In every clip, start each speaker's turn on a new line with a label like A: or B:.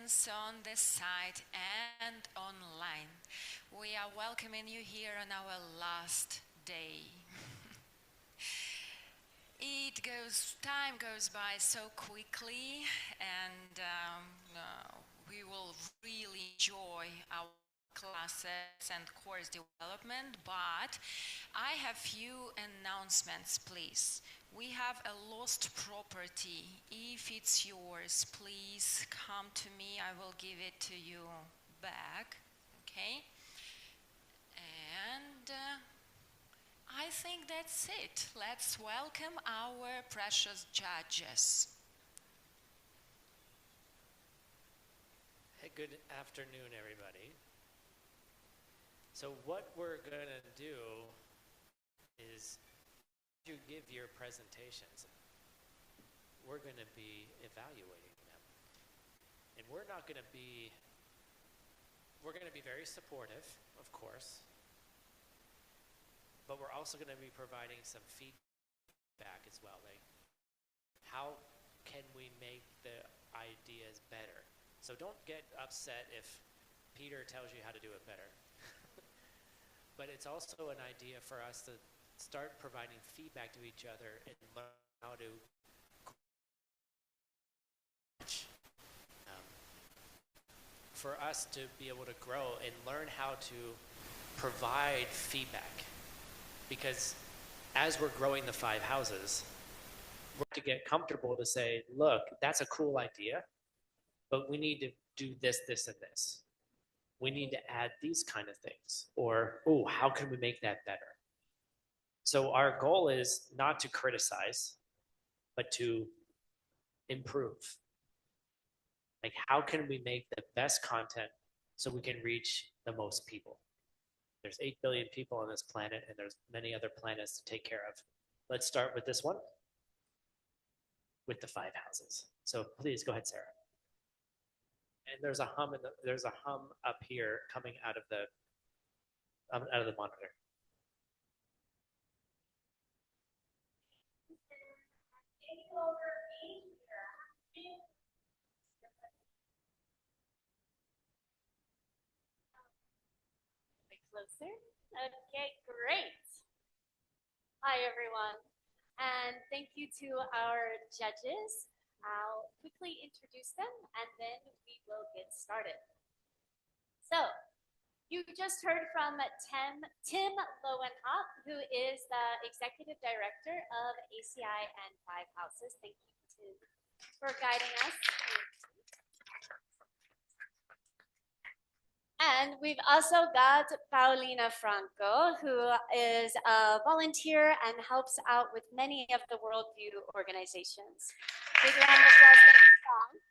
A: friends on the site and online. We are welcoming you here on our last day. Time goes by so quickly, and we will really enjoy our classes and course development, but I have few announcements, please. We have a lost property. If it's yours, please come to me. I will give it to you back, okay? And I think that's it. Let's welcome our precious judges.
B: Hey, good afternoon, everybody. So what we're gonna do is you give your presentations. We're gonna be evaluating them. And we're gonna be very supportive, of course, but we're also gonna be providing some feedback as well. Like, how can we make the ideas better? So don't get upset if Peter tells you how to do it better. But it's also an idea for us to start providing feedback to each other and learn how to for us to be able to grow and learn how to provide feedback. Because as we're growing the 5 houses, we're to get comfortable to say, look, that's a cool idea, but we need to do this, this, and this. We need to add these kind of things. Or, oh, how can we make that better? So our goal is not to criticize, but to improve. Like, how can we make the best content so we can reach the most people? There's 8 billion people on this planet, and there's many other planets to take care of. Let's start with this one, with the 5 houses. So please go ahead, Sarah. And there's a hum up here coming out of the monitor.
C: Closer. Okay, great. Hi, everyone. And thank you to our judges. I'll quickly introduce them and then we will get started. So, you just heard from Tim Lowenhop, who is the Executive Director of ACI and 5 Houses. Thank you, Tim, for guiding us. And we've also got Paulina Franco, who is a volunteer and helps out with many of the Worldview organizations. Big round of applause.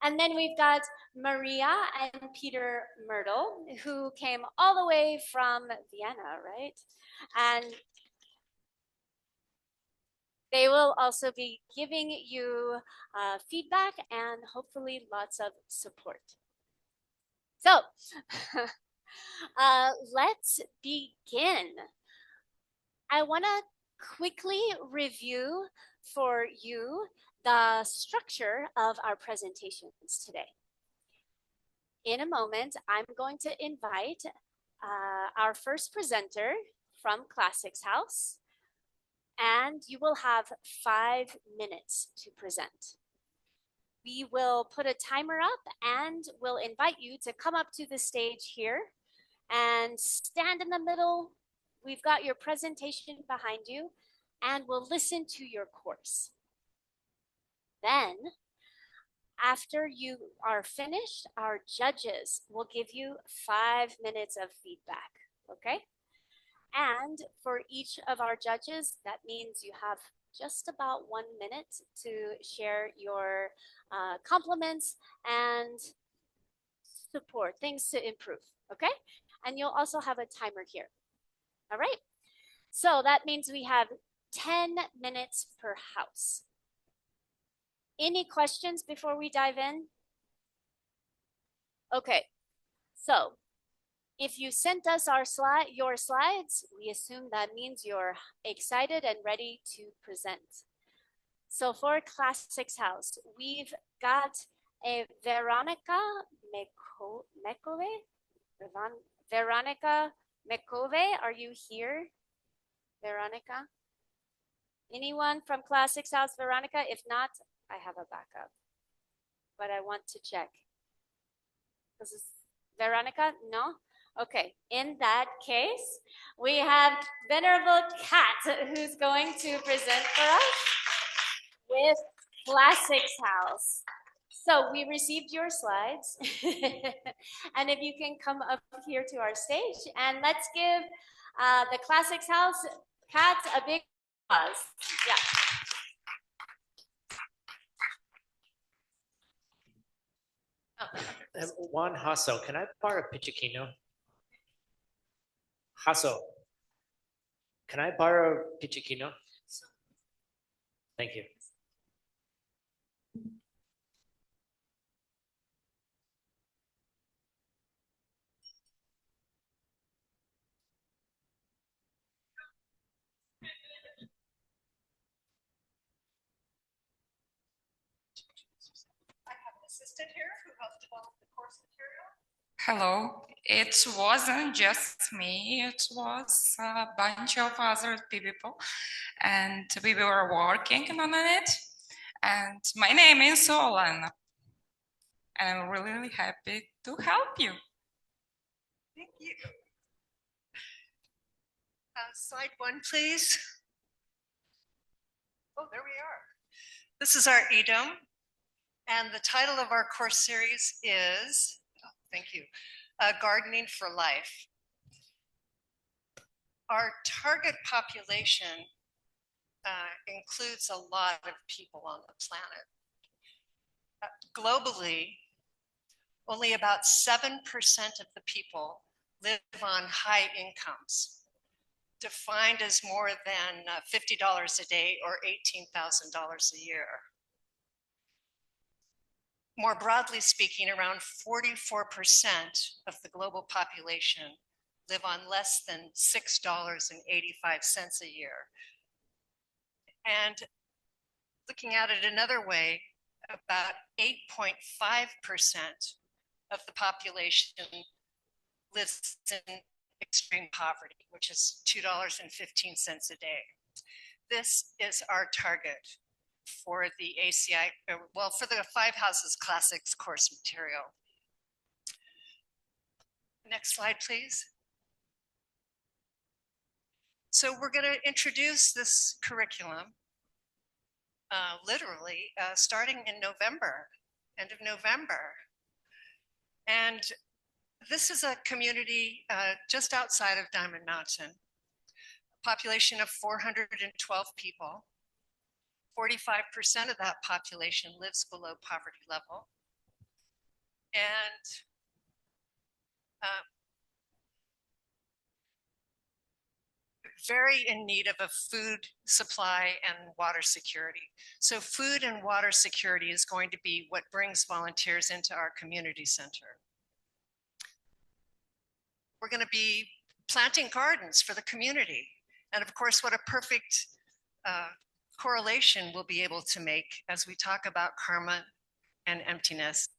C: And then we've got Maria and Peter Myrtle, who came all the way from Vienna, right? And they will also be giving you feedback and hopefully lots of support. So let's begin. I want to quickly review for you the structure of our presentations today. In a moment, I'm going to invite our first presenter from Classics House, and you will have 5 minutes to present. We will put a timer up and we'll invite you to come up to the stage here and stand in the middle. We've got your presentation behind you and we'll listen to your course. Then, after you are finished, our judges will give you 5 minutes of feedback, okay? And for each of our judges, that means you have just about 1 minute to share your compliments and support, things to improve, okay? And you'll also have a timer here, all right? So that means we have 10 minutes per house. Any questions before we dive in? Okay, so if you sent us your slides, we assume that means you're excited and ready to present. So for Classics House, we've got Veronica Mekove? Veronica Mekove, are you here? Veronica? Anyone from Classics House, Veronica? If not, I have a backup, but I want to check. This is Veronica? No? Okay, in that case, we have Venerable Kat, who's going to present for us with Classics House. So we received your slides, and if you can come up here to our stage, and let's give the Classics House Kat a big applause. Yeah.
B: Juan Hasso, can I borrow a Pichikino? Hasso, can I borrow a Pichikino? Thank you.
D: I have an assistant here who helped develop the course material.
E: Hello, it wasn't just me, it was a bunch of other people, and we were working on it. And my name is Olana, and I'm really happy to help you.
D: Thank you. Slide 1, please. Oh, there we are. This is our EDOM, and the title of our course series is, thank you, Gardening for Life. Our target population includes a lot of people on the planet. Globally, only about 7% of the people live on high incomes, defined as more than $50 a day or $18,000 a year. More broadly speaking, around 44% of the global population live on less than $6.85 a year. And looking at it another way, about 8.5% of the population lives in extreme poverty, which is $2.15 a day. This is our target for the ACI, well, for the 5 Houses Classics course material. Next slide, please. So we're going to introduce this curriculum literally starting in November, end of November. And this is a community just outside of Diamond Mountain, a population of 412 people. 45% of that population lives below poverty level. And very in need of a food supply and water security. So food and water security is going to be what brings volunteers into our community center. We're going to be planting gardens for the community. And of course, what a perfect correlation we'll be able to make as we talk about karma and emptiness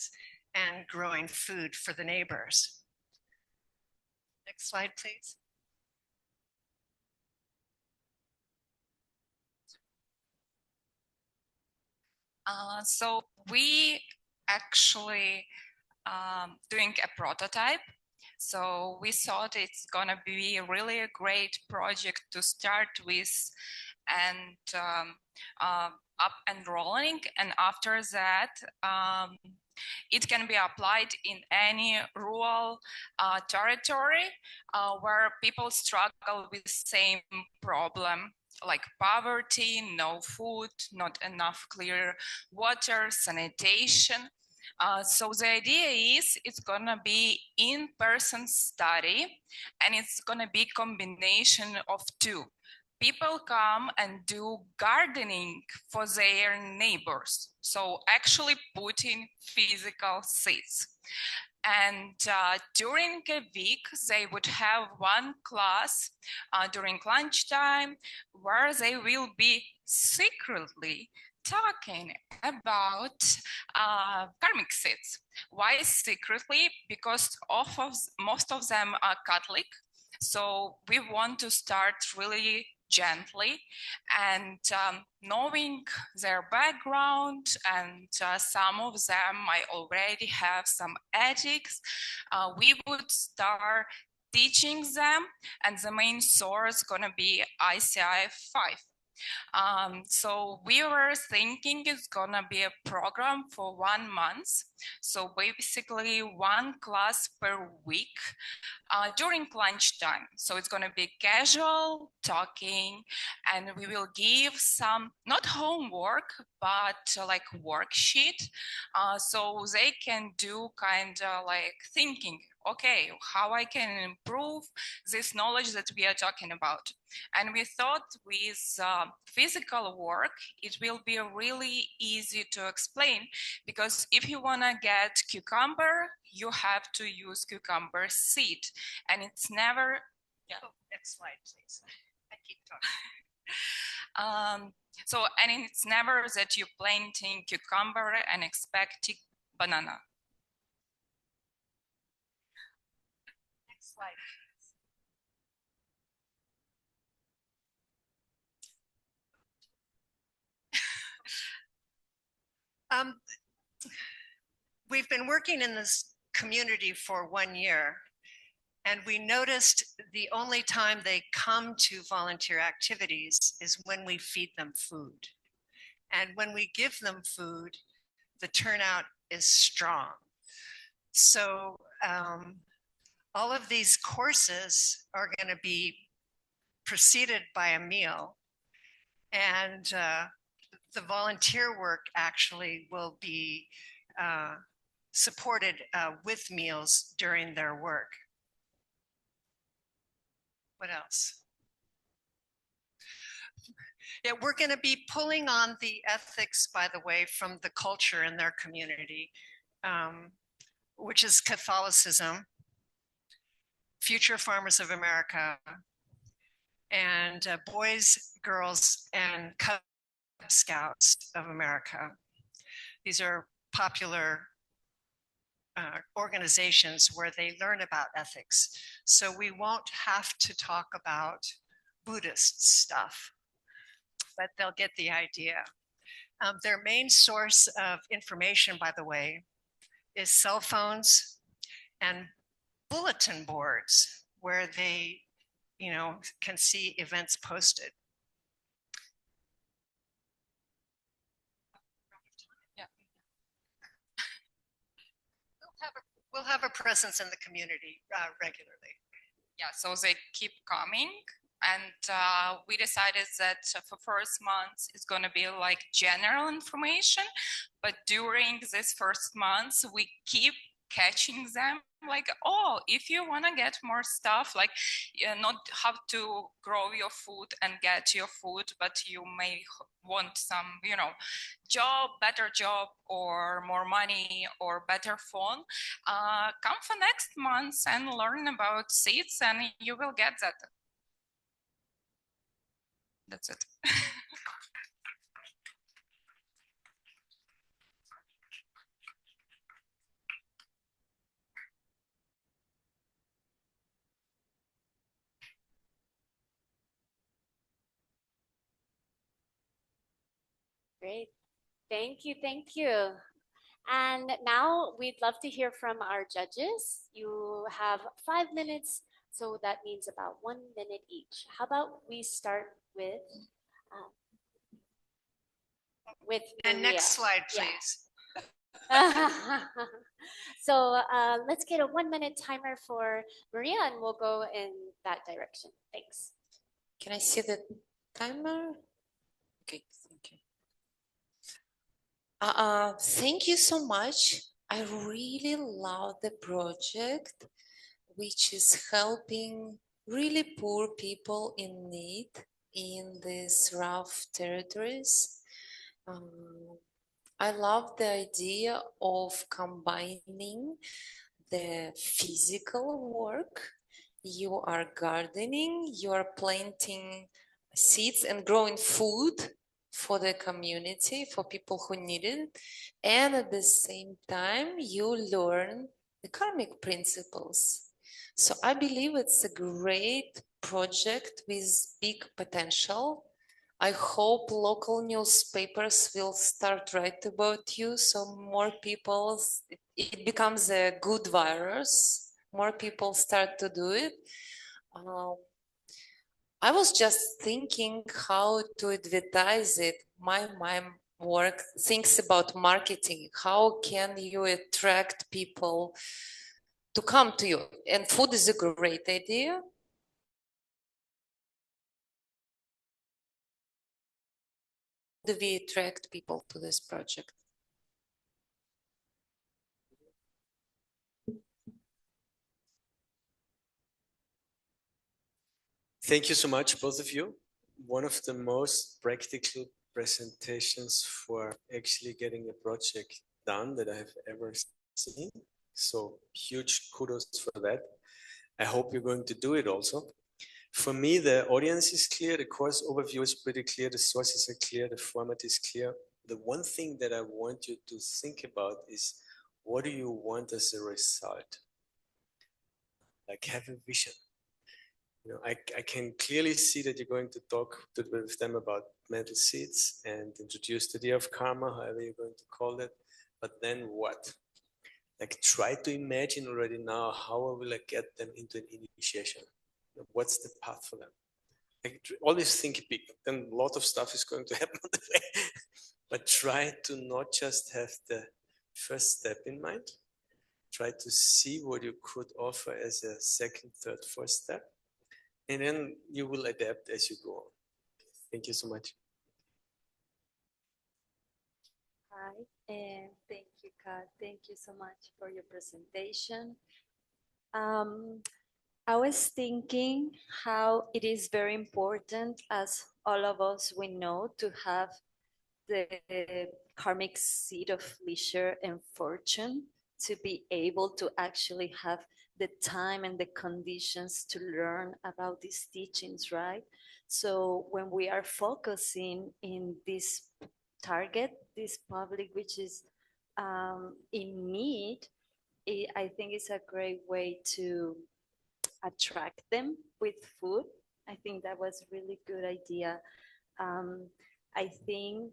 D: and growing food for the neighbors. Next slide, please.
E: So we actually doing a prototype. So we thought it's gonna be really a great project to start with and up and rolling. And after that, it can be applied in any rural territory where people struggle with the same problem, like poverty, no food, not enough clear water, sanitation. So the idea is it's gonna be in-person study, and it's gonna be combination of two. People come and do gardening for their neighbors. So actually putting physical seeds. And during a week, they would have one class during lunchtime where they will be secretly talking about karmic seeds. Why secretly? Because most of them are Catholic. So we want to start really gently and knowing their background, and some of them might already have some ethics. We would start teaching them, and the main source gonna be ICI 5. So we were thinking it's gonna be a program for 1 month. So basically 1 class per week during lunchtime. So it's gonna be casual talking, and we will give some, not homework, but like worksheet. So they can do kind of like thinking, okay, how I can improve this knowledge that we are talking about. And we thought with physical work, it will be really easy to explain, because if you want to get cucumber, you have to use cucumber seed, and it's never. Yeah.
D: Oh, next slide, please. I keep talking.
E: So, and it's never that you're planting cucumber and expecting banana.
D: Next slide. We've been working in this community for 1 year, and we noticed the only time they come to volunteer activities is when we feed them food. And when we give them food, the turnout is strong. So all of these courses are going to be preceded by a meal, and the volunteer work actually will be supported with meals during their work. What else? Yeah, we're going to be pulling on the ethics, by the way, from the culture in their community, which is Catholicism, Future Farmers of America, and Boys, Girls, and Cub Scouts of America. These are popular organizations where they learn about ethics. So we won't have to talk about Buddhist stuff, but they'll get the idea. Their main source of information, by the way, is cell phones and bulletin boards where they, can see events posted. We'll have a presence in the community regularly.
E: Yeah, so they keep coming, and we decided that for first month it's going to be like general information, but during this first month we keep catching them like, oh, if you want to get more stuff, like not have to grow your food and get your food, but you may want some, job, better job, or more money, or better phone, come for next month and learn about seeds, and you will get that. That's it.
C: Great. Thank you. Thank you. And now we'd love to hear from our judges. You have 5 minutes, so that means about 1 minute each. How about we start with Maria.
D: And next slide, please.
C: Yeah. So let's get a 1 minute timer for Maria, and we'll go in that direction. Thanks.
F: Can I see the timer? Okay, thank you. Thank you so much. I really love the project, which is helping really poor people in need in these rough territories. I love the idea of combining the physical work. You are gardening, you are planting seeds and growing food for the community, for people who need it. And at the same time, you learn the karmic principles. So I believe it's a great project with big potential. I hope local newspapers will start write about you, so more people, it becomes a good virus. More people start to do it. I was just thinking how to advertise it. My work thinks about marketing. How can you attract people to come to you? And food is a great idea. Do we attract people to this project?
G: Thank you so much, both of you. One of the most practical presentations for actually getting a project done that I have ever seen. So huge kudos for that. I hope you're going to do it also. For me, the audience is clear, the course overview is pretty clear, the sources are clear, the format is clear. The one thing that I want you to think about is, what do you want as a result? Like, have a vision. You know, I can clearly see that you're going to talk with them about mental seeds and introduce the idea of karma, however you're going to call it. But then what? Like, try to imagine already now, how will I get them into an initiation? What's the path for them? Like, always think big. Then a lot of stuff is going to happen on the way. But try to not just have the first step in mind. Try to see what you could offer as a second, third, fourth step. And then you will adapt as you go on. Thank you so much.
H: Hi, and thank you, Kat. Thank you so much for your presentation. I was thinking how it is very important, as all of us we know, to have the karmic seed of leisure and fortune, to be able to actually have the time and the conditions to learn about these teachings, right? So when we are focusing in this target, this public which is in need, I think it's a great way to attract them with food. I think that was a really good idea. I think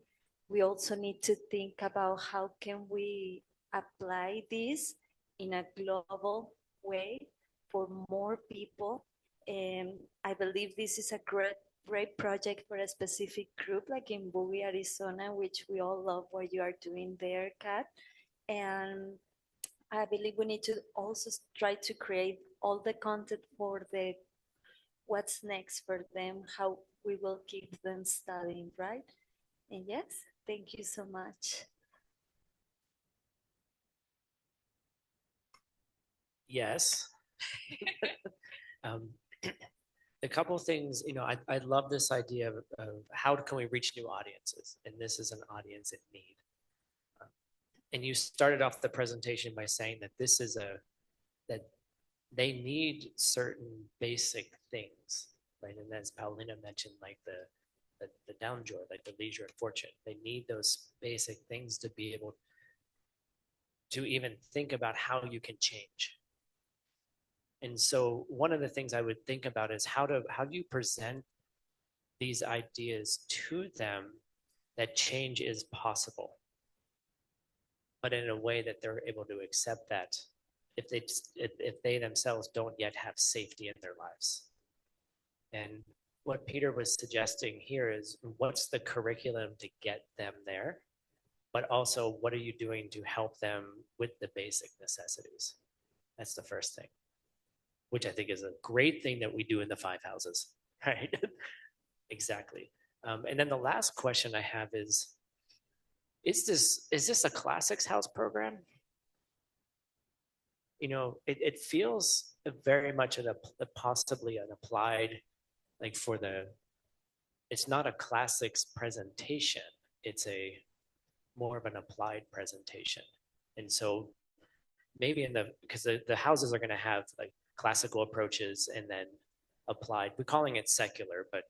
H: we also need to think about how can we apply this in a global way for more people. And I believe this is a great project for a specific group, like in Bowie, Arizona, which we all love what you are doing there, Kat. And I believe we need to also try to create all the content for the what's next for them, how we will keep them studying, right? And yes, thank you so much.
B: Yes. A couple of things, you know, I love this idea of how can we reach new audiences, and this is an audience in need. And you started off the presentation by saying that this is that they need certain basic things, right? And as Paulina mentioned, like the down joy, like the leisure and fortune, they need those basic things to be able to even think about how you can change. And so one of the things I would think about is how do you present these ideas to them that change is possible, but in a way that they're able to accept that if they themselves don't yet have safety in their lives. And what Peter was suggesting here is, what's the curriculum to get them there, but also what are you doing to help them with the basic necessities? That's the first thing, which I think is a great thing that we do in the 5 houses, right? Exactly. And then the last question I have is this a classics house program? You know, it feels very much possibly an applied, like it's not a classics presentation. It's more of an applied presentation. And so maybe because the houses are going to have like classical approaches and then applied. We're calling it secular, but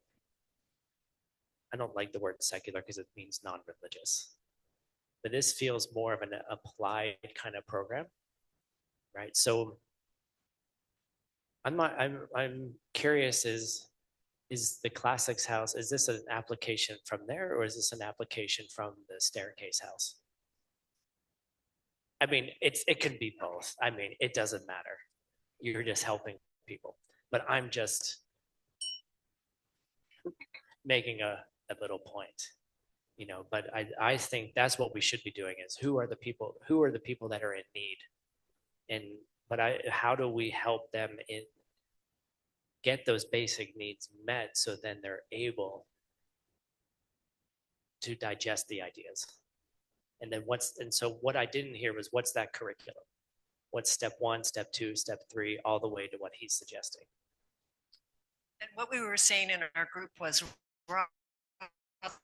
B: I don't like the word secular because it means non-religious, but this feels more of an applied kind of program, right? So I'm curious, is the classics house, is this an application from there, or is this an application from the staircase house? I mean, it can be both. I mean, it doesn't matter. You're just helping people. But I'm just making a little point, you know, but I think that's what we should be doing is who are the people that are in need? And how do we help them get those basic needs met so then they're able to digest the ideas? And then so what I didn't hear was what's that curriculum? What's step 1, step 2, step 3, all the way to what he's suggesting?
D: And what we were saying in our group was rather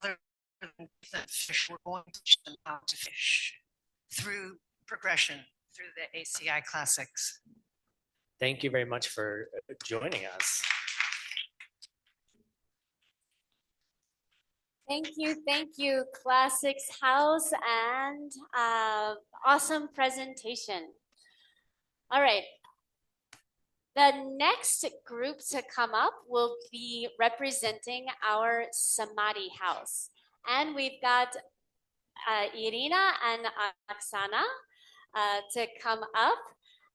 D: than fish, we're going to teach them how to fish through progression, through the ACI classics.
B: Thank you very much for joining us.
C: Thank you, Classics House, and awesome presentation. All right. The next group to come up will be representing our Samadhi House. And we've got Irina and Oksana to come up.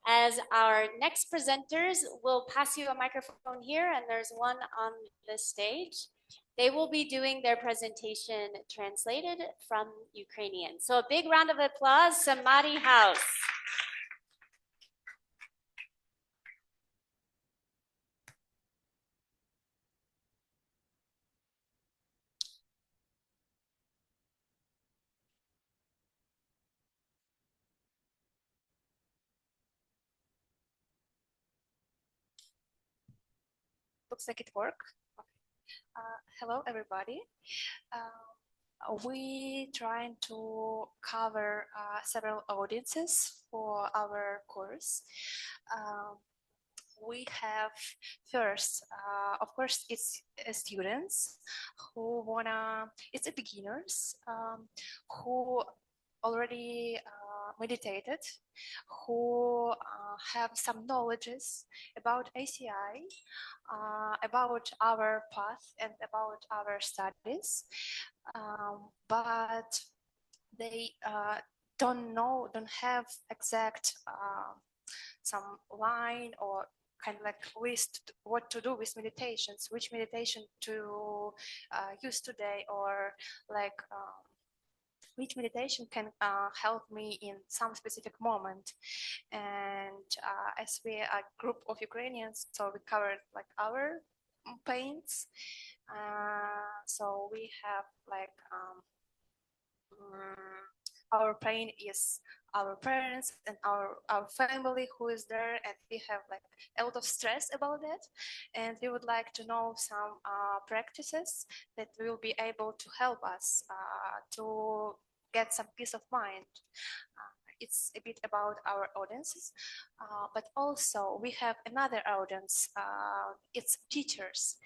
C: As our next presenters, we'll pass you a microphone here, and there's one on the stage. They will be doing their presentation translated from Ukrainian. So a big round of applause, Samadhi House.
I: Looks like it worked. Hello, everybody. We trying to cover several audiences for our course. We have first, of course, it's students who it's beginners who already meditated, who have some knowledges about ACI, about our path and about our studies, but they don't have exact some line or kind of like list what to do with meditations, which meditation to use today, or like which meditation can help me in some specific moment. And as we are a group of Ukrainians, so we covered like our pains. So we have like our pain is our parents and our family who is there, and we have like a lot of stress about that, and we would like to know some practices that will be able to help us to get some peace of mind. It's a bit about our audiences, but also we have another audience. It's teachers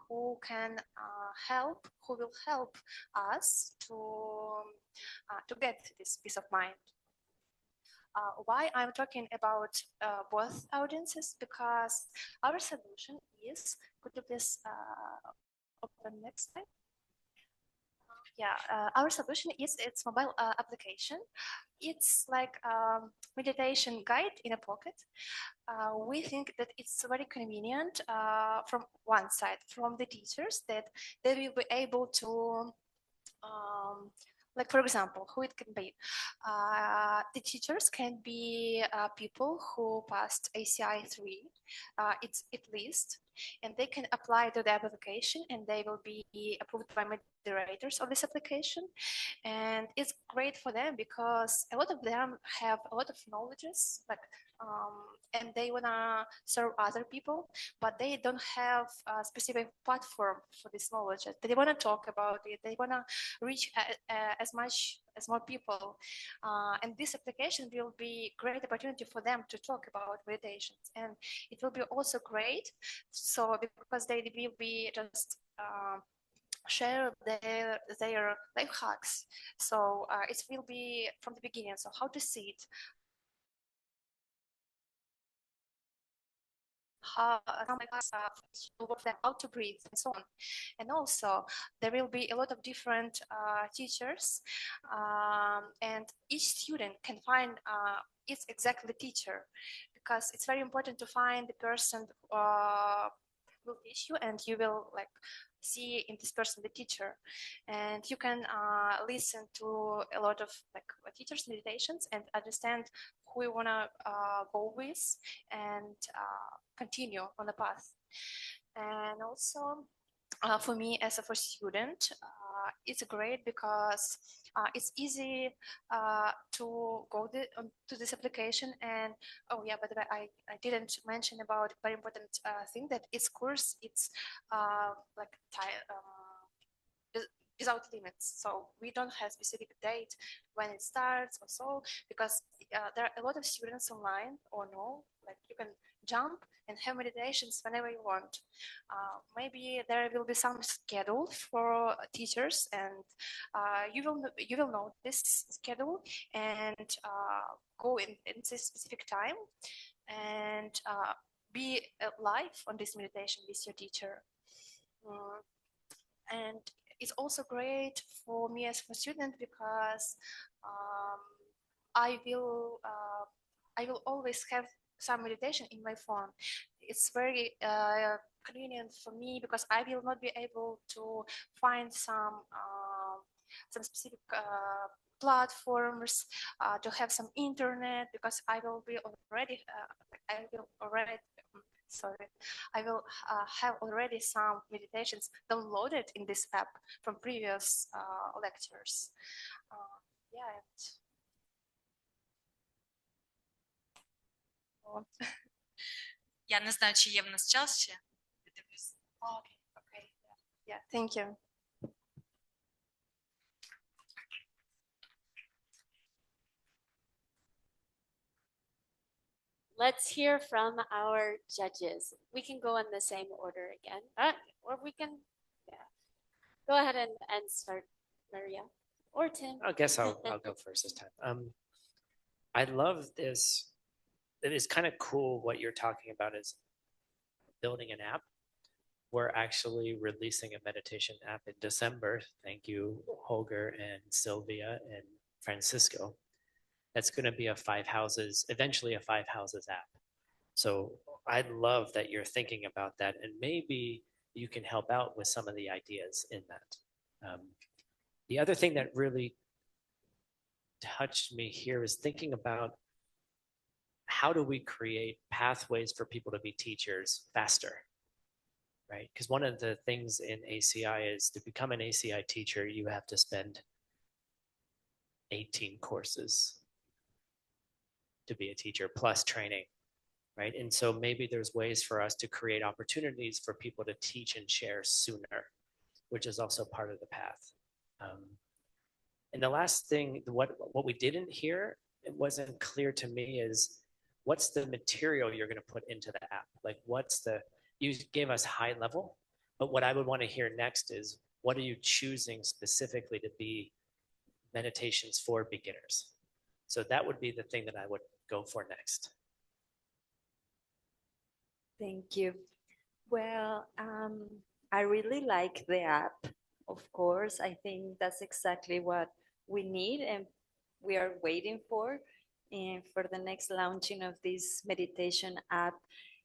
I: who can who will help us to get this peace of mind. Why I'm talking about both audiences? Because our solution is, could you please open next slide? Yeah, our solution is its mobile application. It's like meditation guide in a pocket. We think that it's very convenient from one side, from the teachers, that they will be able to like, for example, who it can be. The teachers can be people who passed ACI 3, it's at least, and they can apply to the application and they will be approved by moderators of this application. And it's great for them because a lot of them have a lot of knowledges, like, and they wanna serve other people, but they don't have a specific platform for this knowledge. They wanna talk about it. They wanna reach as more people, and this application will be a great opportunity for them to talk about meditations, and it will be also great. So because they will be just share their life hacks. So it will be from the beginning. So how to sit, how how to breathe, and so on. And also there will be a lot of different teachers, and each student can find its exactly teacher, because it's very important to find the person will teach you, and you will like see in this person the teacher, and you can listen to a lot of like teachers meditations and understand who you want to go with, and continue on the path. And also for me as a first student, it's great because it's easy to go to this application. And oh yeah, by the way, I didn't mention about very important thing, that its course, it's like without limits. So we don't have specific date when it starts or so, because there are a lot of students online, or no, like you can jump and have meditations whenever you want. Maybe there will be some schedule for teachers, and you will know this schedule and go in this specific time, and be live on this meditation with your teacher. And it's also great for me as a student, because I will always have some meditation in my phone. It's very convenient for me, because I will not be able to find some specific platforms to have some internet, because I will have already some meditations downloaded in this app from previous lectures. Yeah.
J: Я не знаю, чи є в нас час ще.
I: Okay. Yeah, thank you.
C: Let's hear from our judges. We can go in the same order again, or we can, yeah. Go ahead and start, Maria or Tim.
B: I guess I'll go first this time. I love this. It is kind of cool what you're talking about is building an app. We're actually releasing a meditation app in December. Thank you, Holger and Sylvia and Francisco. That's going to be eventually a 5 houses app. So I love that you're thinking about that, and maybe you can help out with some of the ideas in that. The other thing that really touched me here is thinking about how do we create pathways for people to be teachers faster, right? Because one of the things in ACI is to become an ACI teacher, you have to spend 18 courses to be a teacher plus training, right? And so maybe there's ways for us to create opportunities for people to teach and share sooner, which is also part of the path. And the last thing, what we didn't hear, it wasn't clear to me, is what's the material you're going to put into the app? Like you gave us high level, but what I would want to hear next is what are you choosing specifically to be meditations for beginners? So that would be the thing that I would go for next.
H: Thank you. Well, I really like the app, of course. I think that's exactly what we need and we are waiting for the next launching of this meditation app.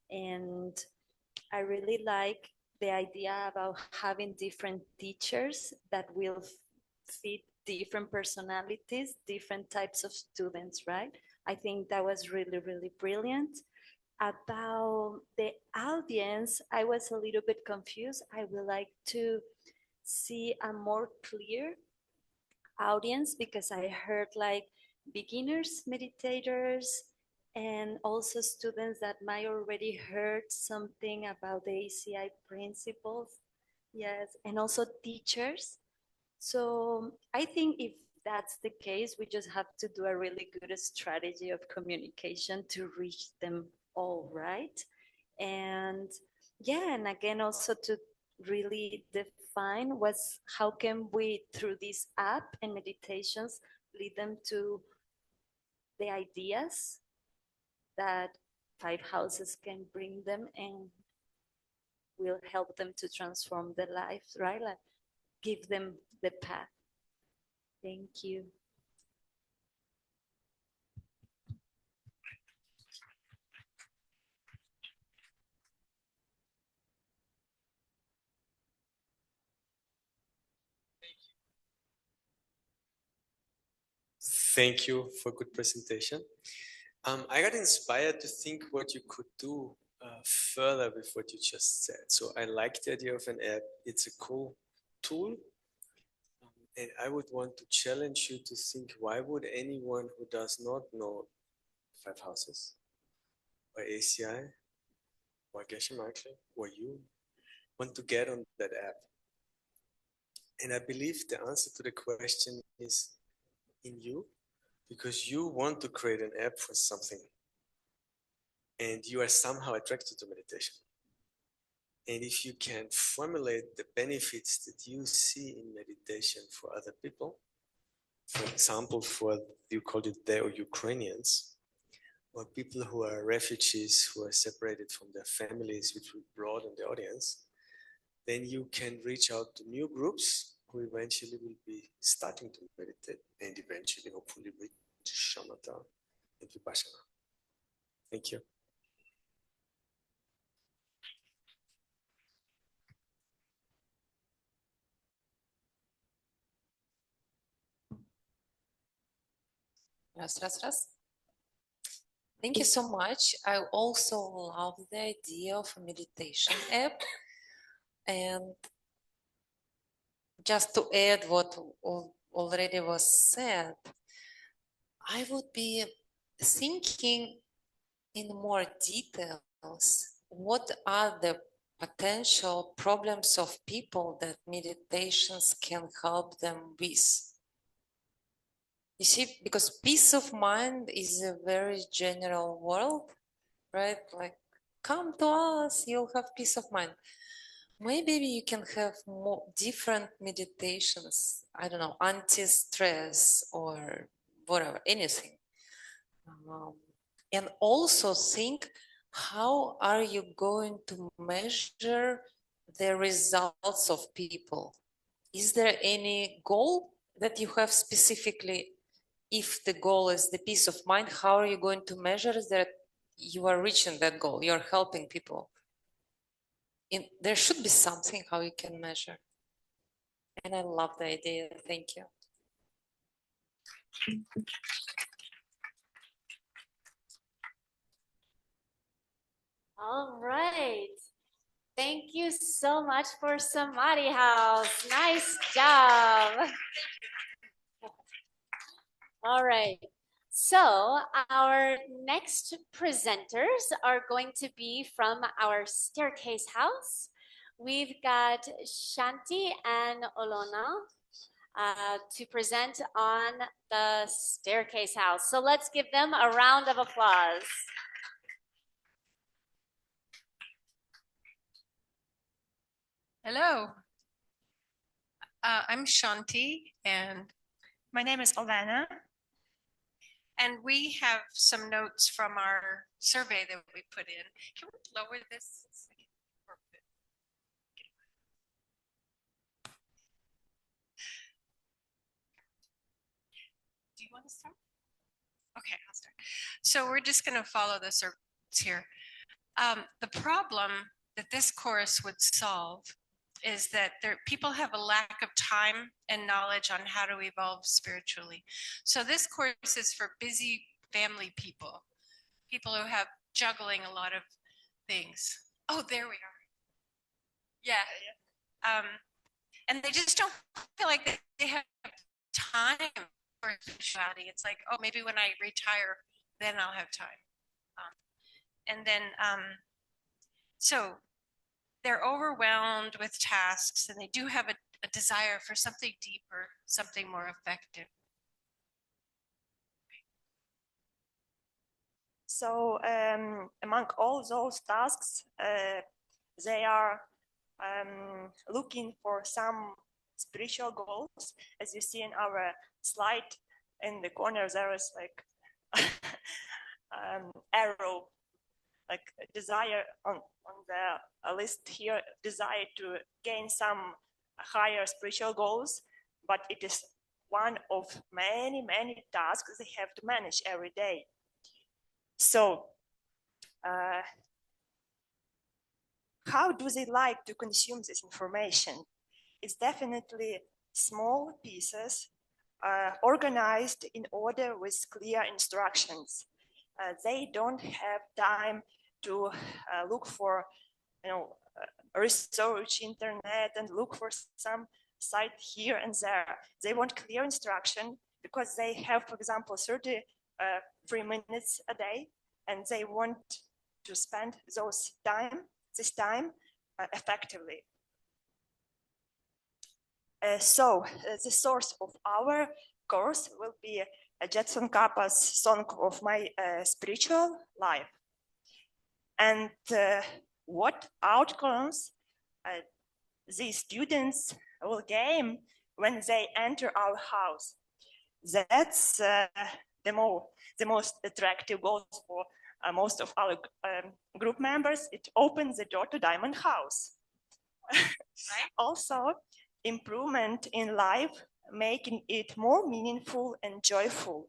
H: And I really like the idea about having different teachers that will fit different personalities, different types of students, right? I think that was really, really brilliant. About the audience, I was a little bit confused. I would like to see a more clear audience, because I heard like beginners, meditators, and also students that might already heard something about the ACI principles. Yes, and also teachers. So I think if that's the case, we just have to do a really good strategy of communication to reach them all, right? And yeah, and again, also to really find was how can we, through this app and meditations, lead them to the ideas that five houses can bring them and will help them to transform their lives, right? Like give them the path. Thank you.
G: Thank you for good presentation. I got inspired to think what you could do further with what you just said. So I like the idea of an app. It's a cool tool. And I would want to challenge you to think, why would anyone who does not know Five Houses or ACI or Geshe Michael or you want to get on that app? And I believe the answer to the question is in you, because you want to create an app for something and you are somehow attracted to meditation. And if you can formulate the benefits that you see in meditation for other people, for example, for, you called it the Ukrainians, or people who are refugees who are separated from their families, which will broaden the audience, then you can reach out to new groups who eventually will be starting to meditate and eventually, hopefully, reach shamatha and vipassana. Thank you.
F: Раз. Thank you so much. I also love the idea of a meditation app. And just to add what already was said, I would be thinking in more details, what are the potential problems of people that meditations can help them with? You see, because peace of mind is a very general world, right? Like, come to us, you'll have peace of mind. Maybe you can have more different meditations, I don't know, anti-stress or whatever, anything. And also think, how are you going to measure the results of people? Is there any goal that you have specifically? If the goal is the peace of mind, how are you going to measure that you are reaching that goal? You're helping people. There should be something how you can measure. And I love the idea. Thank you.
C: All right. Thank you so much for Samadhi House. Nice job. All right. So our next presenters are going to be from our staircase house. We've got Shanti and Olona to present on the staircase house. So let's give them a round of applause.
K: Hello, I'm Shanti, and
I: My name is Olena.
K: and we have some notes from our survey that we put in. Can we lower this? Do you want to start? Okay, I'll start. So we're just going to follow the surveys here. The problem that this course would solve is that people have a lack of time and knowledge on how to evolve spiritually. So this course is for busy family people, people who have juggling a lot of things. Oh, there we are. Yeah. And they just don't feel like they have time for spirituality. It's like, oh, maybe when I retire, then I'll have time. So they're overwhelmed with tasks, and they do have a desire for something deeper, something more effective.
I: So among all those tasks, they are
L: looking for some spiritual goals. As you see in our slide, in the corner there is like arrow, like desire on the list here, desire to gain some higher spiritual goals, but it is one of many tasks they have to manage every day. So how do they like to consume this information? It's definitely small pieces organized in order with clear instructions. They don't have time to look for, research internet and look for some site here and there. They want clear instruction because they have, for example, 33 minutes a day, and they want to spend this time effectively. So the source of our course will be Jetson Kappa's Song of My Spiritual Life. And what outcomes these students will gain when they enter our house. That's the most attractive goal for most of our group members. It opens the door to Diamond House. Also, improvement in life, making it more meaningful and joyful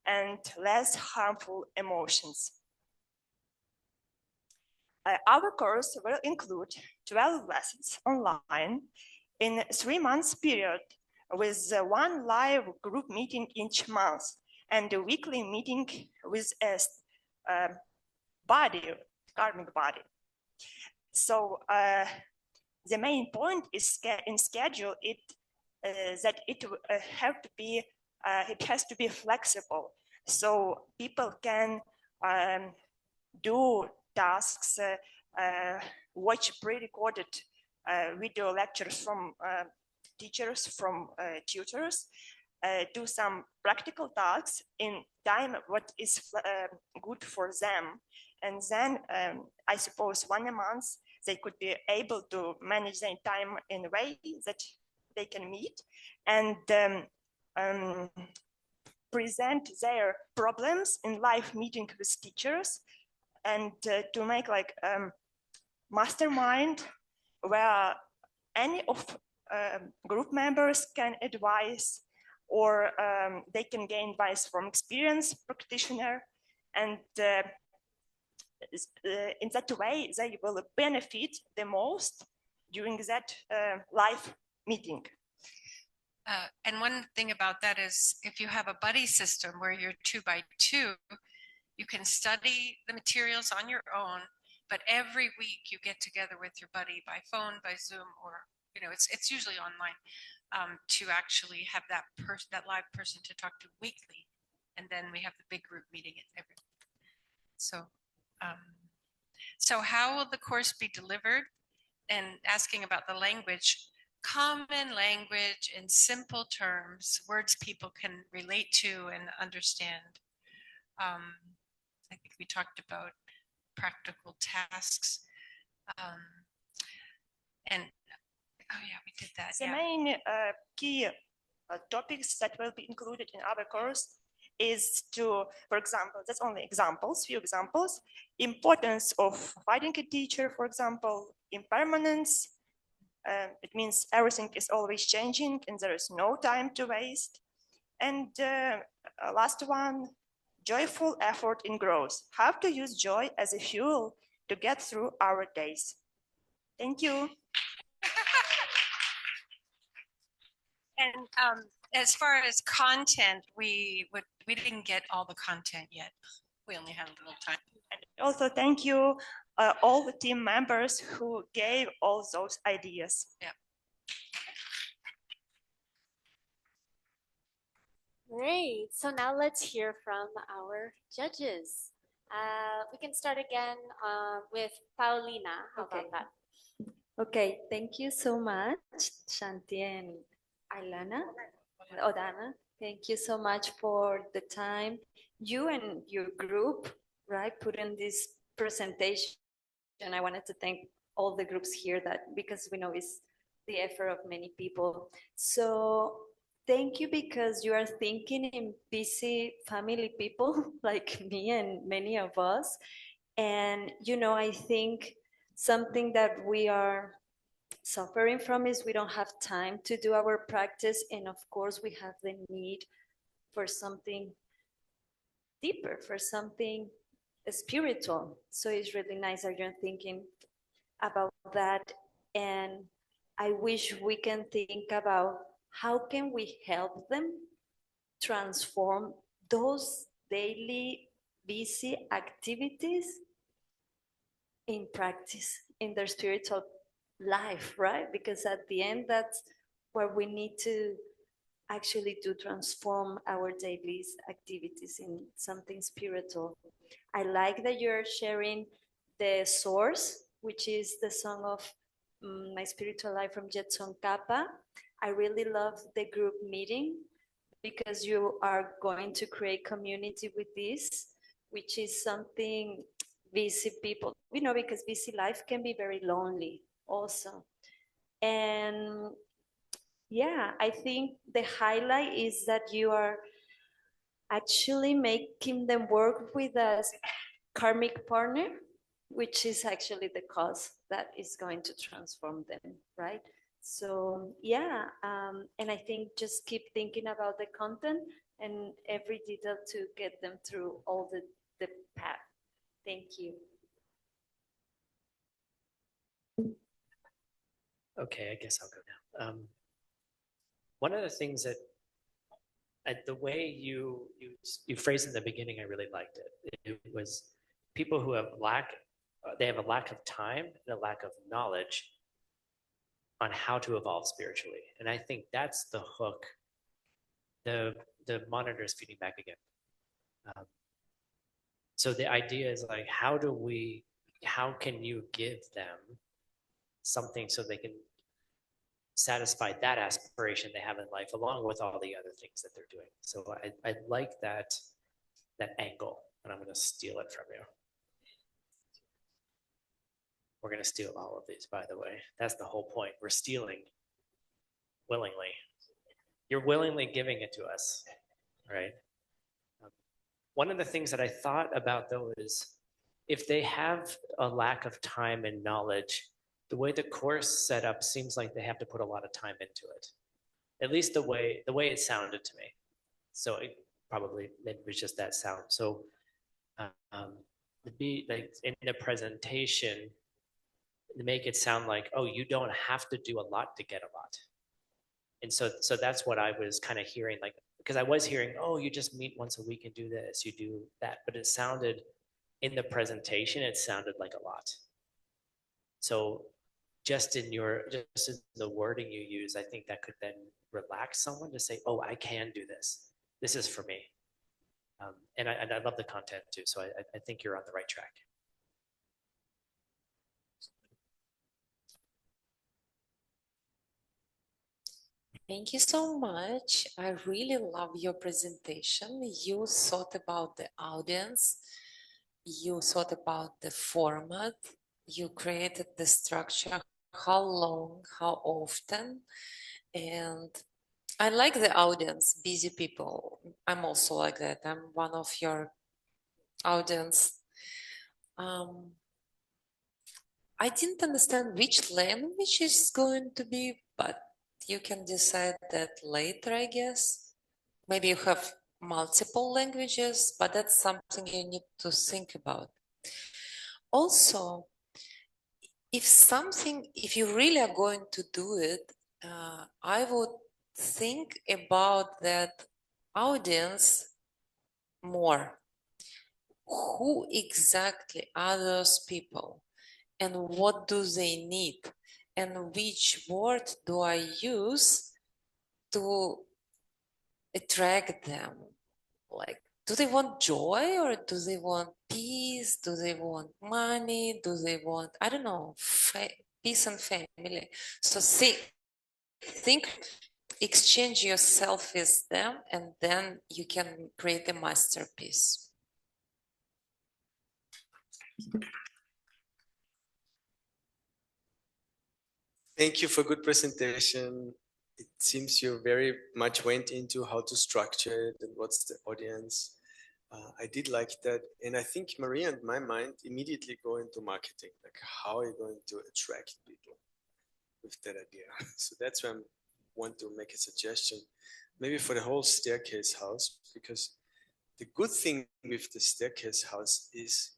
L: and less harmful emotions. Our course will include 12 lessons online in a 3 months period with one live group meeting each month and a weekly meeting with a karmic body. So the main point is in schedule that it has to be flexible, so people can do tasks, watch pre-recorded video lectures from teachers, from tutors, do some practical tasks in time what is good for them, and then I suppose 1 a month they could be able to manage their time in a way that they can meet and present their problems in live meeting with teachers, and to make like mastermind where any of group members can advise, or they can gain advice from experienced practitioner, and in that way they will benefit the most during that live meeting.
K: And one thing about that is if you have a buddy system where you're 2 by 2, you can study the materials on your own, but every week you get together with your buddy by phone, by Zoom, or it's usually online, to actually have that live person to talk to weekly, and then we have the big group meeting every week. So how will the course be delivered? And asking about the language, common language in simple terms, words people can relate to and understand. I think we talked about practical tasks. And oh yeah, we did that.
L: The main key topics that will be included in our course is to, for example, that's only examples, few examples, importance of finding a teacher, for example, impermanence. It means everything is always changing and there is no time to waste. And last one, joyful effort in growth. How to use joy as a fuel to get through our days. Thank you.
K: And as far as content, we didn't get all the content yet. We only had a little time.
L: And also thank you all the team members who gave all those ideas.
K: Yeah.
C: Great. So now let's hear from our judges. We can start again with Paulina. How about that?
H: Okay, thank you so much, Shanti and Odana. Thank you so much for the time you and your group, right, put in this presentation. I wanted to thank all the groups here, that because we know it's the effort of many people. So thank you, because you are thinking in busy family people like me and many of us. And, you know, I think something that we are suffering from is we don't have time to do our practice. And of course, we have the need for something deeper, for something spiritual. So it's really nice that you're thinking about that. And I wish we can think about how can we help them transform those daily busy activities in practice, in their spiritual life, right? Because at the end, that's where we need to actually to transform our daily activities in something spiritual. I like that you're sharing the source, which is the song of My Spiritual Life from Jetson Kappa. I really love the group meeting because you are going to create community with this, which is something busy people, you know, because busy life can be very lonely also. And yeah, I think the highlight is that you are actually making them work with a karmic partner, which is actually the cause that is going to transform them, right? So yeah, and I think just keep thinking about the content and every detail to get them through all the path. Thank you.
B: Okay, I guess I'll go now. One of the things that the way you phrased in the beginning, I really liked it. It was people who have they have a lack of time and a lack of knowledge on how to evolve spiritually. And I think that's the hook. The monitor is feeding back again. So the idea is like, how can you give them something so they can satisfy that aspiration they have in life, along with all the other things that they're doing. So I like that angle, and I'm going to steal it from you. We're going to steal all of these, by the way. That's the whole point. We're stealing willingly. You're willingly giving it to us, right? One of the things that I thought about, though, is if they have a lack of time and knowledge, the way the course set up seems like they have to put a lot of time into it. At least the way it sounded to me. So it probably maybe it was just that sound. So to be like in the presentation, to make it sound like, oh, you don't have to do a lot to get a lot. And so that's what I was kind of hearing, like, because I was hearing, oh, you just meet once a week and do this, you do that. But it sounded, in the presentation, it sounded like a lot. So just in the wording you use, I think that could then relax someone to say, oh, I can do this. This is for me. And I love the content too. So I think you're on the right track.
F: Thank you so much. I really love your presentation. You thought about the audience. You thought about the format. You created the structure, how long, how often. And I like the audience, busy people. I'm also like that. I'm one of your audience. I didn't understand which language is going to be, but you can decide that later, I guess. Maybe you have multiple languages, but that's something you need to think about. Also, if you really are going to do it, I would think about that audience more. Who exactly are those people? And what do they need? And which word do I use to attract them? Like, do they want joy, or do they want peace? Do they want money? Do they want, I don't know, peace and family? So think, exchange yourself with them, and then you can create a masterpiece.
G: Thank you for good presentation. It seems you very much went into how to structure it and what's the audience. I did like that. And I think Maria and my mind immediately go into marketing. Like, how are you going to attract people with that idea? So that's why I want to make a suggestion, maybe for the whole staircase house, because the good thing with the staircase house is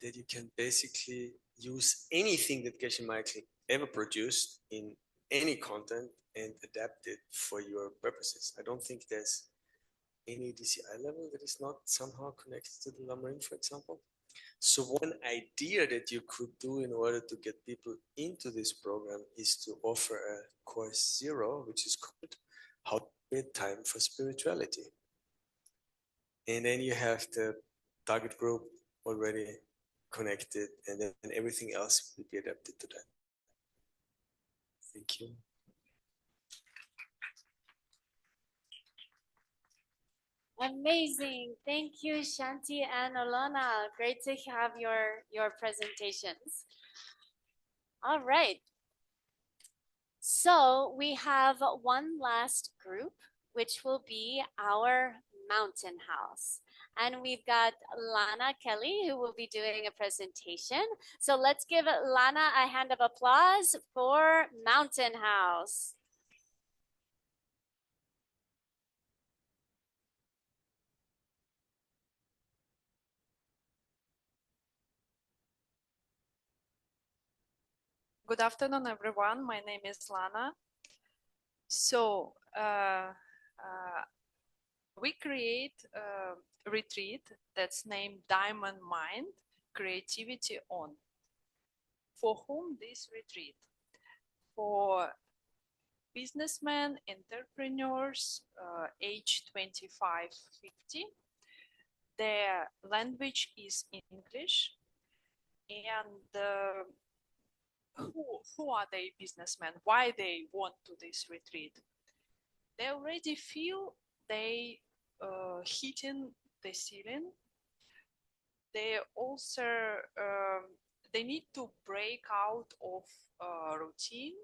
G: that you can basically use anything that Geshe Michael ever produced in any content and adapt it for your purposes. I don't think there's any DCI level that is not somehow connected to the Lamrim, for example. So one idea that you could do in order to get people into this program is to offer a course 0, which is called How to Create Time for Spirituality. And then you have the target group already connected, and then everything else will be adapted to that. Thank you.
C: Amazing. Thank you, Shanti and Olona. Great to have your presentations. All right. So we have one last group, which will be our mountain house. And we've got Lana Kelly, who will be doing a presentation. So let's give Lana a hand of applause for Mountain House.
M: Good afternoon, everyone. My name is Lana. So we create a retreat that's named Diamond Mind, Creativity On. For whom this retreat? For businessmen, entrepreneurs, age 25-50. Their language is English. And who are they businessmen? Why they want to this retreat? They already feel they hitting the ceiling. They also they need to break out of routine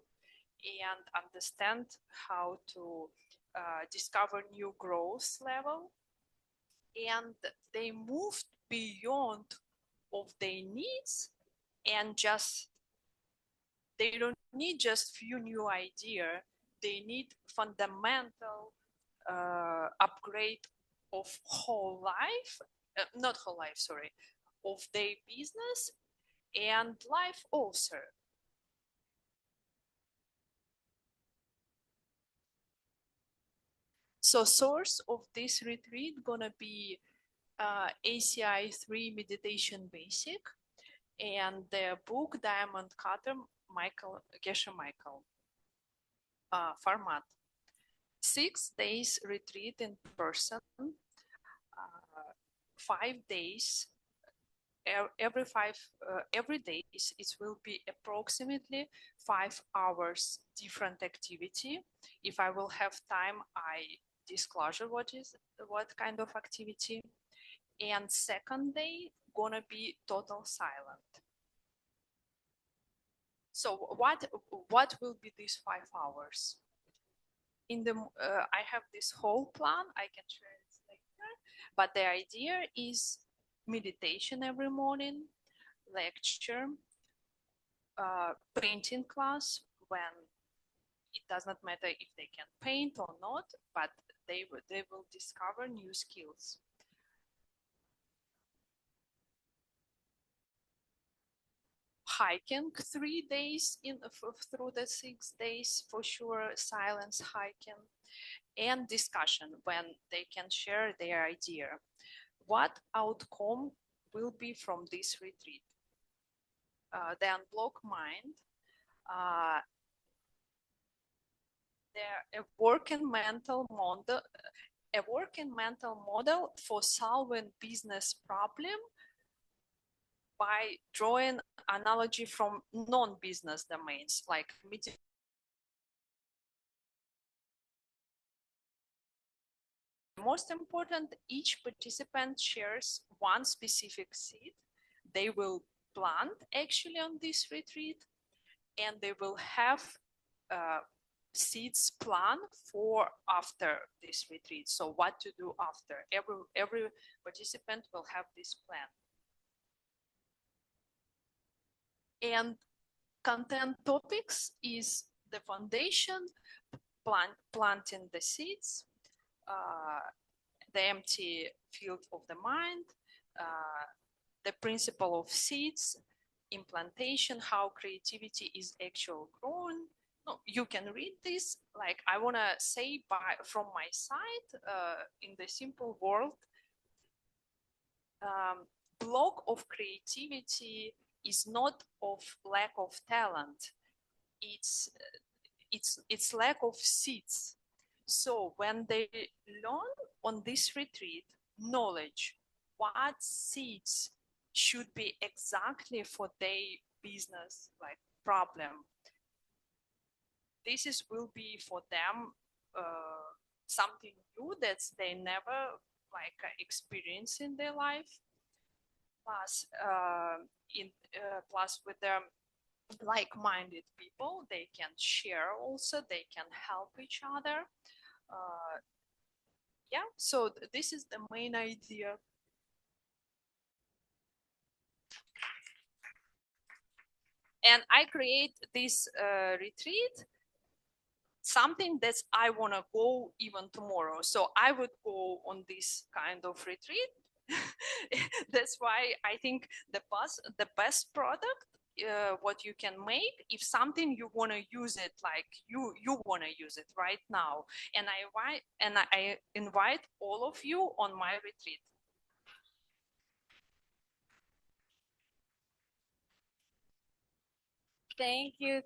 M: and understand how to discover new growth level. And they moved beyond of their needs, and just they don't need just few new idea. They need fundamental upgrade of whole life, not whole life, sorry, of their business and life also. So source of this retreat gonna be ACI 3 meditation basic and the book Diamond Cutter Geshe Michael format. 6 days retreat in person, 5 days. Every day it will be approximately 5 hours different activity. If I will have time, I disclosure what kind of activity. And second day gonna be total silent. So what will be these 5 hours? In the I have this whole plan. I can share it later. But the idea is meditation every morning, lecture, painting class when it does not matter if they can paint or not, but they will discover new skills. Hiking 3 days through the 6 days for sure, silence hiking, and discussion when they can share their idea. What outcome will be from this retreat? The unblocked mind, a working mental model for solving business problem by drawing analogy from non-business domains like media. Most important, each participant shares one specific seed they will plant actually on this retreat, and they will have seeds plan for after this retreat. So what to do after. Every participant will have this plan. And content topics is the foundation, planting the seeds, the empty field of the mind, the principle of seeds, implantation, how creativity is actually grown. No, you can read this. Like I want to say from my side, in the simple world, block of creativity is not of lack of talent. It's lack of seeds. So when they learn on this retreat knowledge, what seeds should be exactly for their business like problem, this will be for them something new that they never like experience in their life. Plus, plus with them like-minded people, they can share also, they can help each other. Yeah, so this is the main idea. And I create this retreat, something that I want to go even tomorrow. So I would go on this kind of retreat. That's why I think the best product what you can make, if something you want to use it like you want to use it right now. And I invite all of you on my retreat.
C: Thank you,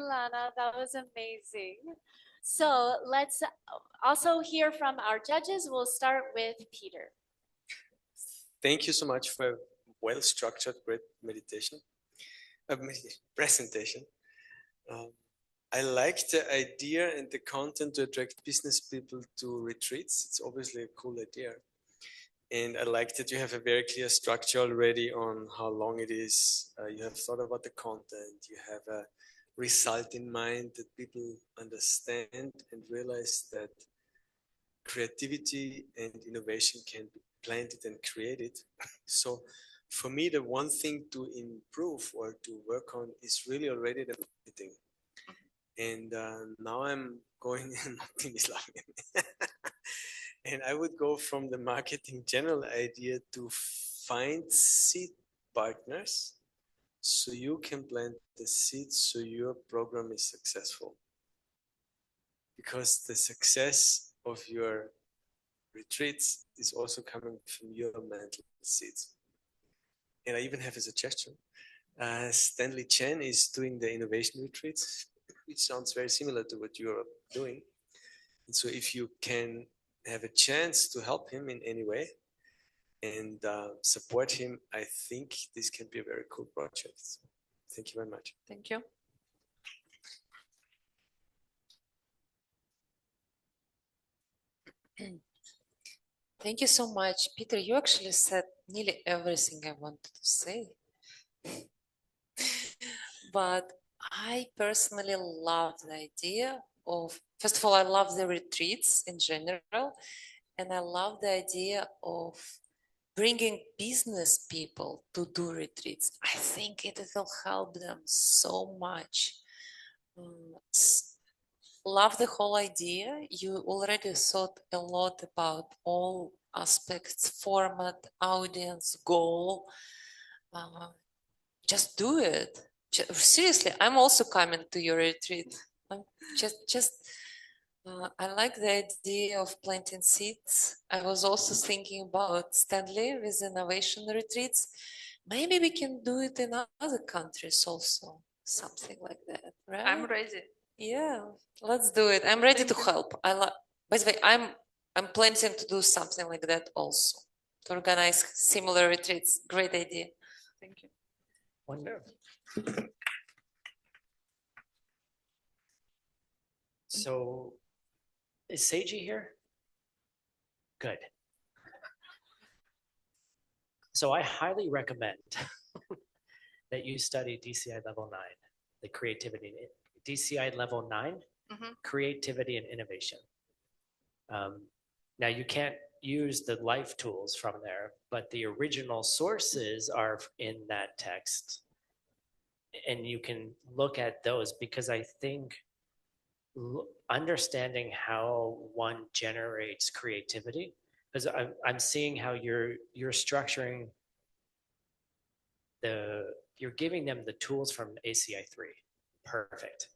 C: Lana. That was amazing. So let's also hear from our judges. We'll start with Peter.
G: Thank you so much for a well-structured, great meditation, presentation. I like the idea and the content to attract business people to retreats. It's obviously a cool idea. And I like that you have a very clear structure already on how long it is. You have thought about the content. You have a result in mind that people understand and realize that creativity and innovation can be planted and created. So for me, the one thing to improve or to work on is really already the marketing. And now I'm going, and Martin is laughing at me. And I would go from the marketing general idea to find seed partners so you can plant the seeds so your program is successful. Because the success of your retreats is also coming from your mental seeds. And I even have a suggestion. Stanley Chen is doing the innovation retreats, which sounds very similar to what you're doing. And so if you can have a chance to help him in any way and support him, I think this can be a very cool project. So thank you very much.
M: Thank you.
F: Thank you so much, Peter. You actually said nearly everything I wanted to say. But I personally love the idea of, first of all, I love the retreats in general, and I love the idea of bringing business people to do retreats. I think it will help them so much. Love the whole idea. You already thought a lot about all aspects, format, audience, goal. Just do it. Seriously, I'm also coming to your retreat. I like the idea of planting seeds. I was also thinking about Stanley with innovation retreats. Maybe we can do it in other countries also, something like that, right?
M: I'm ready.
F: Yeah, let's do it. I'm ready to help. By the way, I'm planning to do something like that also, to organize similar retreats. Great idea.
M: Thank you.
B: Wonderful. So, is Seiji here? Good. So I highly recommend that you study DCI level 9, the creativity DCI level 9, creativity and innovation. Now you can't use the life tools from there, but the original sources are in that text. And you can look at those because I think understanding how one generates creativity, because I'm seeing how you're structuring you're giving them the tools from ACI 3. Perfect.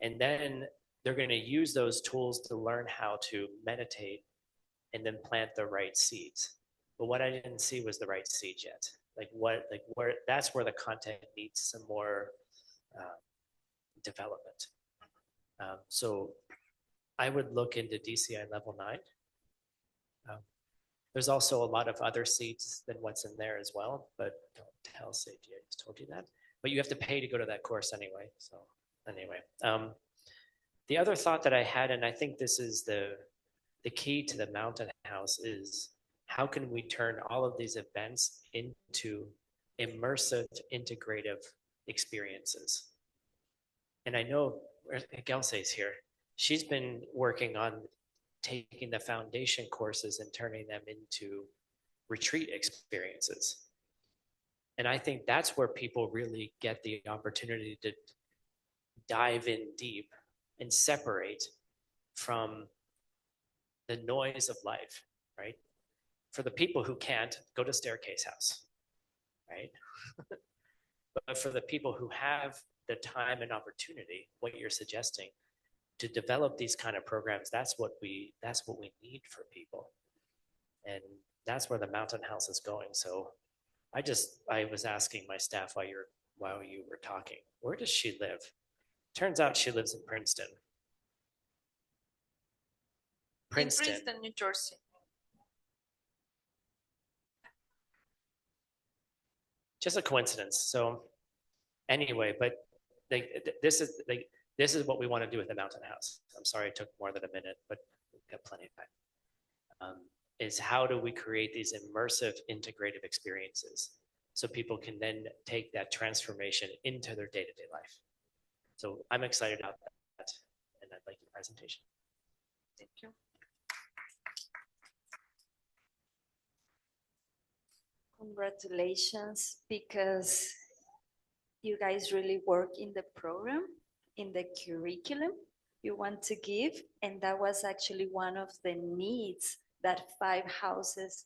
B: And then they're going to use those tools to learn how to meditate and then plant the right seeds. But what I didn't see was the right seeds yet. Where that's where the content needs some more development. So I would look into DCI level 9. There's also a lot of other seeds than what's in there as well, but don't tell Seiji, I just told you that. But you have to pay to go to that course anyway. So anyway, the other thought that I had, and I think this is the key to the mountain house, is how can we turn all of these events into immersive, integrative experiences? And I know Gelse's here. She's been working on taking the foundation courses and turning them into retreat experiences. And I think that's where people really get the opportunity to dive in deep and separate from the noise of life, right? For the people who can't, go to Staircase House, right? But for the people who have the time and opportunity, what you're suggesting, to develop these kind of programs, that's what we need for people. And that's where the mountain house is going. So I was asking my staff while you were talking, where does she live? Turns out she lives in Princeton.
M: In Princeton, New Jersey.
B: Just a coincidence. So anyway, but this is what we want to do with the mountain house. I'm sorry it took more than a minute, but we've got plenty of time. Is how do we create these immersive, integrative experiences so people can then take that transformation into their day-to-day life. So I'm excited about that, and I'd like your presentation.
M: Thank you.
H: Congratulations, because you guys really work in the program, in the curriculum you want to give, and that was actually one of the needs that 5 Houses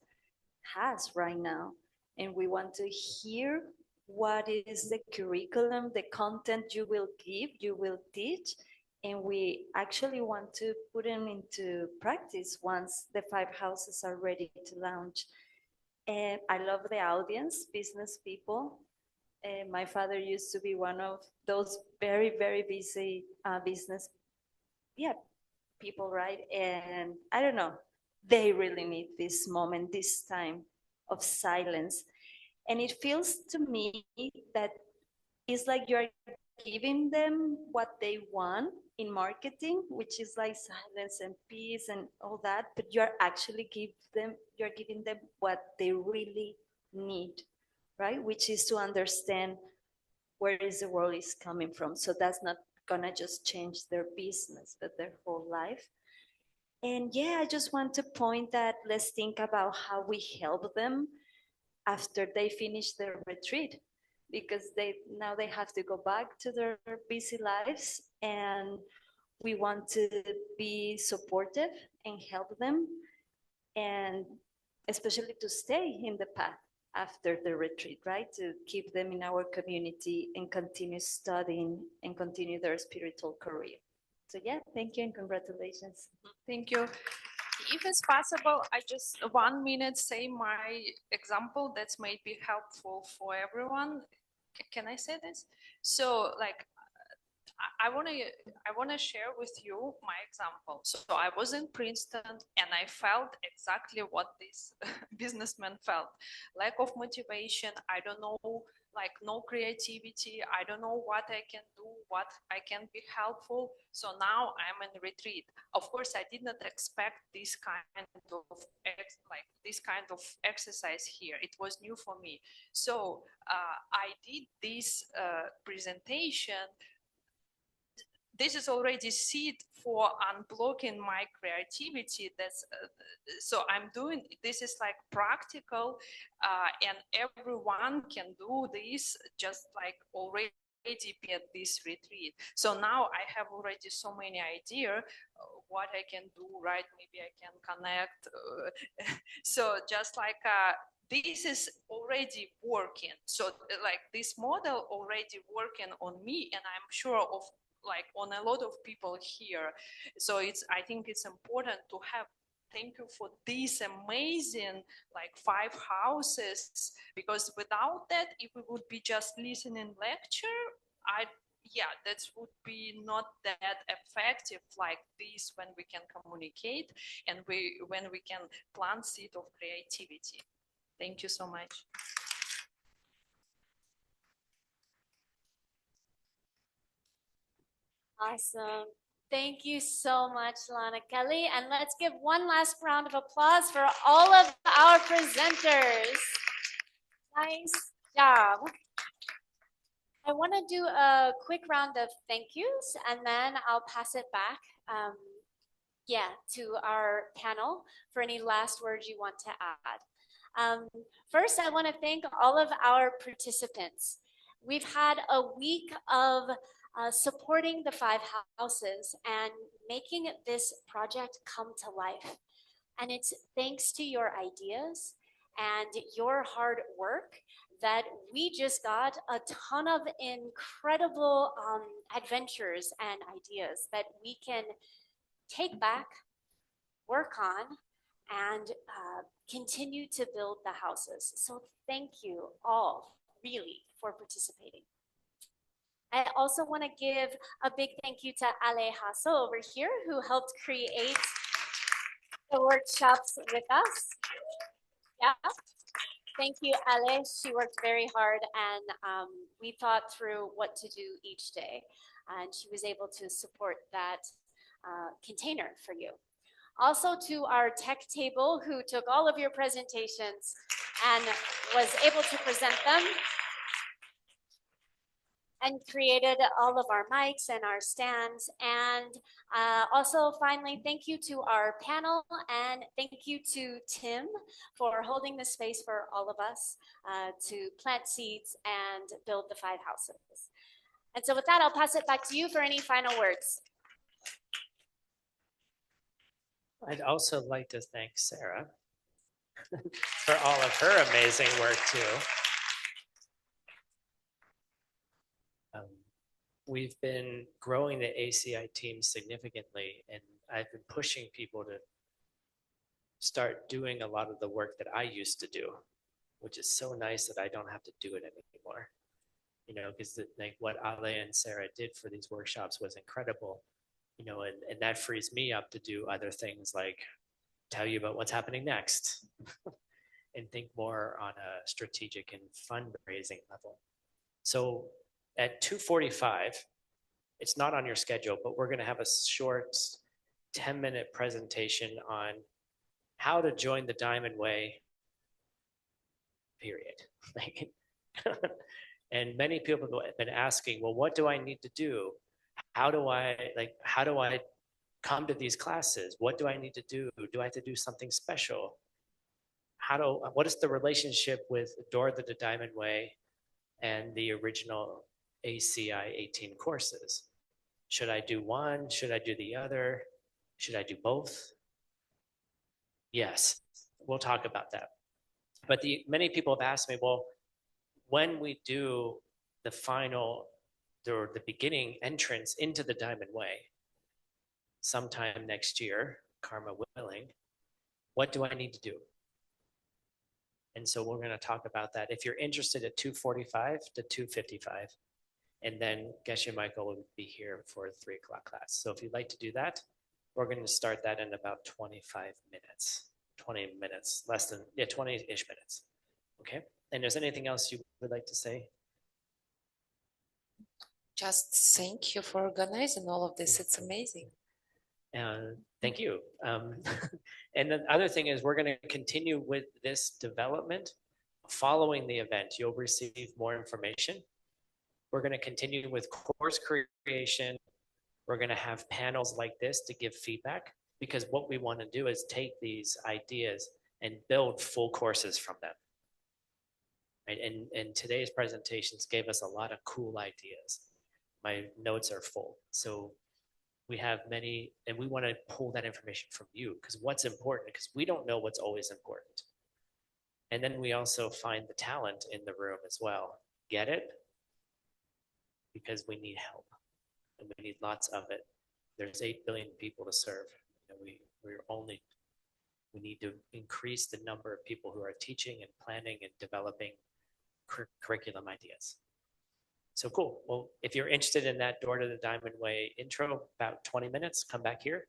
H: has right now. And we want to hear what is the curriculum, the content you will give, you will teach, and we actually want to put them into practice once the 5 Houses are ready to launch. And I love the audience, business people. My father used to be one of those very, very busy business people, right? And I don't know, they really need this moment, this time of silence. And it feels to me that it's like you're giving them what they want in marketing, which is like silence and peace and all that, but you're actually giving them what they really need, right? Which is to understand where is the world is coming from. So that's not gonna just change their business, but their whole life. And yeah, I just want to point that let's think about how we help them after they finish their retreat, because now they have to go back to their busy lives, and we want to be supportive and help them, and especially to stay in the path after the retreat, right? To keep them in our community and continue studying and continue their spiritual career. So yeah, thank you and congratulations.
M: Thank you. If it's possible, I just 1 minute say my example that's may be helpful for everyone. Can I say this? So like, I want to share with you my example. So I was in Princeton and I felt exactly what this businessman felt. Lack of motivation. I don't know, like no creativity. I don't know what I can do, what I can be helpful. So now I'm in retreat. Of course, I did not expect this kind of exercise here. It was new for me. So I did this presentation this is already seed for unblocking my creativity. That's so I'm doing this is like practical, and everyone can do this, just like already be at this retreat. So now I have already so many ideas what I can do, right? Maybe I can connect. So just like this is already working. So like this model already working on me, and I'm sure of like on a lot of people here. So I think it's important to have. Thank you for these amazing like 5 houses, because without that, if we would be just listening lecture, that would be not that effective like this when we can communicate and when we can plant seed of creativity. Thank you so much.
C: Awesome. Thank you so much, Lana Kelly. And let's give one last round of applause for all of our presenters. Nice job. I want to do a quick round of thank yous, and then I'll pass it back to our panel for any last words you want to add. First, I want to thank all of our participants. We've had a week of supporting the 5 houses and making this project come to life. And it's thanks to your ideas and your hard work that we just got a ton of incredible adventures and ideas that we can take back, work on, and continue to build the houses. So thank you all really for participating. I also want to give a big thank you to Ale Hasso over here, who helped create the workshops with us. Yeah. Thank you, Ale. She worked very hard, and we thought through what to do each day, and she was able to support that container for you. Also to our tech table, who took all of your presentations and was able to present them and created all of our mics and our stands. And also finally, thank you to our panel, and thank you to Tim for holding the space for all of us to plant seeds and build the 5 houses. And so with that, I'll pass it back to you for any final words.
B: I'd also like to thank Sarah for all of her amazing work too. We've been growing the ACI team significantly, and I've been pushing people to start doing a lot of the work that I used to do, which is so nice that I don't have to do it anymore. You know, because like what Ale and Sarah did for these workshops was incredible. You know, and that frees me up to do other things like tell you about what's happening next and think more on a strategic and fundraising level. So at 2:45, it's not on your schedule, but we're going to have a short 10-minute presentation on how to join the Diamond Way, period. And many people have been asking, well, what do I need to do? How do I come to these classes? What do I need to do? Do I have to do something special? What is the relationship with Door to the Diamond Way and the original ACI 18 courses? Should I do one? Should I do the other? Should I do both? Yes, we'll talk about that. But many people have asked me, well, when we do the final or the beginning entrance into the Diamond Way, sometime next year, karma willing, what do I need to do? And so we're going to talk about that. If you're interested at 2:45 to 2:55, and then Geshe Michael will be here for a 3 o'clock class. So if you'd like to do that, we're going to start that in about 25 minutes, 20 minutes, less than, 20-ish minutes. Okay. And is there anything else you would like to say?
F: Just thank you for organizing all of this. It's amazing.
B: Thank you. And the other thing is we're going to continue with this development following the event. You'll receive more information. We're going to continue with course creation, We're going to have panels like this to give feedback, because what we want to do is take these ideas and build full courses from them. Right? And today's presentations gave us a lot of cool ideas. My notes are full. So we have many, and we want to pull that information from you, because what's important, because we don't know what's always important. And then we also find the talent in the room as well. Get it? Because we need help, and we need lots of it. There's 8 billion people to serve. You know, we need to increase the number of people who are teaching and planning and developing curriculum ideas. So cool. Well, if you're interested in that Door to the Diamond Way intro, about 20 minutes, come back here.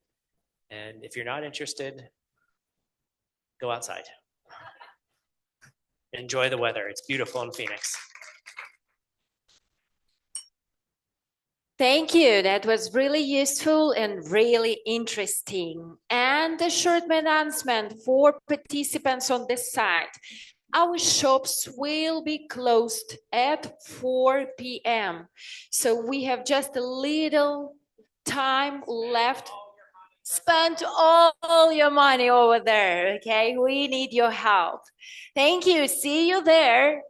B: And if you're not interested, go outside. Enjoy the weather. It's beautiful in Phoenix.
H: Thank you. That was really useful and really interesting. And a short announcement for participants on this side. Our shops will be closed at 4 p.m. So we have just a little time left. Spend all your money over there, okay? We need your help. Thank you. See you there.